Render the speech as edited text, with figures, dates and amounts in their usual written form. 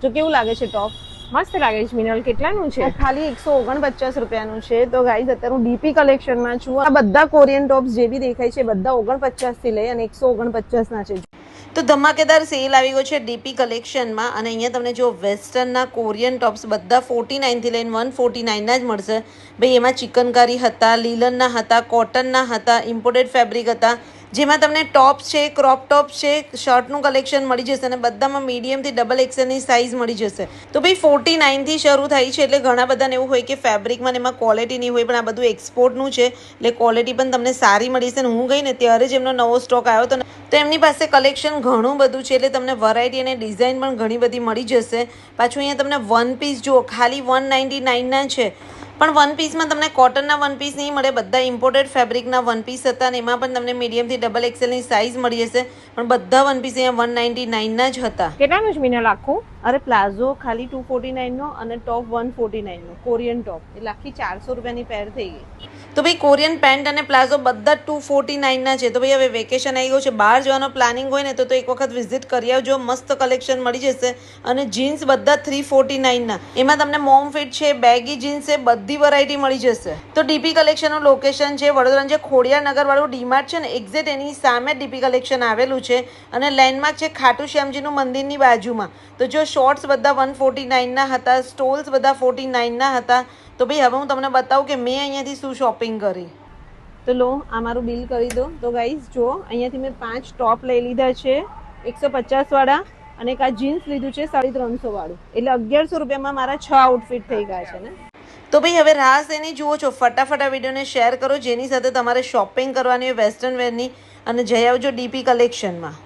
જો કેવું લાગે છે ટોપ? મસ્ત લાગે છે મિનલ. કેટલાનું છે? ખાલી 149 રૂપિયાનું છે. તો ગાઈઝ અત્યારે હું ડીપી કલેક્શનમાં છું. આ બધા કોરિયન ટોપ્સ જે બી દેખાય છે બધા 49 થી લઈ અને 149 ના છે. તો ધમાકેદાર સેલ આવી ગયો છે ડીપી કલેક્શનમાં અને અહીંયા તમને જો વેસ્ટર્નના કોરિયન ટોપ્સ બધા 49 થી લઈને 149 ના જ મળશે. ભાઈ એમાં ચિકનકારી હતા, લીલનના હતા, કોટનના હતા, ઇમ્પોર્ટેડ ફેબ્રિક હતા, જેમાં તમને ટોપ્સ છે, ક્રોપ ટોપ્સ છે, શર્ટનું કલેક્શન મળી જશે અને બધામાં મીડિયમથી ડબલ એક્સેલની સાઇઝ મળી જશે. તો ભાઈ 49 થી શરૂ થાય છે એટલે ઘણા બધાને એવું હોય કે ફેબ્રિકમાં ને એમાં ક્વોલિટી નહીં હોય, પણ આ બધું એક્સપોર્ટનું છે એટલે ક્વોલિટી પણ તમને સારી મળી છે. અને હું ગઈ ને ત્યારે જ એમનો નવો સ્ટોક આવ્યો હતો ને, તો એમની પાસે કલેક્શન ઘણું બધું છે એટલે તમને વેરાયટી અને ડિઝાઇન પણ ઘણી બધી મળી જશે. પાછું અહીંયા તમને વન પીસ જુઓ ખાલી 199 ના છે, પણ વન પીસમાં તમને કોટનના વન પીસ નહીં મળે, બધા ઇમ્પોર્ટેડ ફેબ્રિકના વન પીસ હતા અને એમાં પણ તમને મીડિયમથી ડબલ એક્સેલની સાઇઝ મળી જશે. પણ બધા વન પીસ અહીંયા 199 ના જ હતા. કેટલાનું છે મિનલ આખું? અરે પ્લાઝો ખાલી 249 નો અને ટોપ 149 નો કોરિયન ટોપ એટલે આખી 400 રૂપિયાની પેર થઈ ગઈ. તો ભાઈ કોરિયન પેન્ટ અને પ્લાઝો બધા 249 ના છે. તો ભાઈ હવે વેકેશન આવી ગયું છે, બહાર જવાનો પ્લાનિંગ હોય ને તો એક વખત વિઝિટ કરી આવજો. મસ્ત કલેક્શન મળી જશે. અને જીન્સ બધા 349 ના, એમાં તમને મોમ ફિટ છે, બેગી જીન્સ છે, બધી વેરાયટી મળી જશે. તો ડીપી કલેક્શનનું લોકેશન છે વડોદરા, જે ખોડિયાર નગર વાળું ડીમાર્ટ છે ને એક્ઝેક્ટ એની સામે ડીપી કલેક્શન આવેલું છે અને લેન્ડમાર્ક છે ખાટુ શ્યામજીનું મંદિરની બાજુમાં. તો જો શોર્ટ્સ બધા 149 ના હતા, સ્ટોલ્સ બધા 49 ના હતા. તો ભાઈ હવે હું તમને બતાવું કે મેં અહીંયાથી શું શોપિંગ કરી. તો લો આ મારું બિલ કરી દો. તો ગાઈઝ જો અહીંયાથી મેં 5 ટોપ લઈ લીધા છે 150 વાળા અને એક આ જીન્સ લીધું છે 350 વાળું, એટલે 1100 રૂપિયામાં મારા 6 આઉટફિટ થઈ ગયા છે ને. તો ભાઈ હવે રાહ એની જુઓ છો, ફટાફટ આ વિડીયોને શેર કરો જેની સાથે તમારે શોપિંગ કરવાની હોય વેસ્ટર્ન વેરની, અને જઈ આવજો ડીપી કલેક્શનમાં.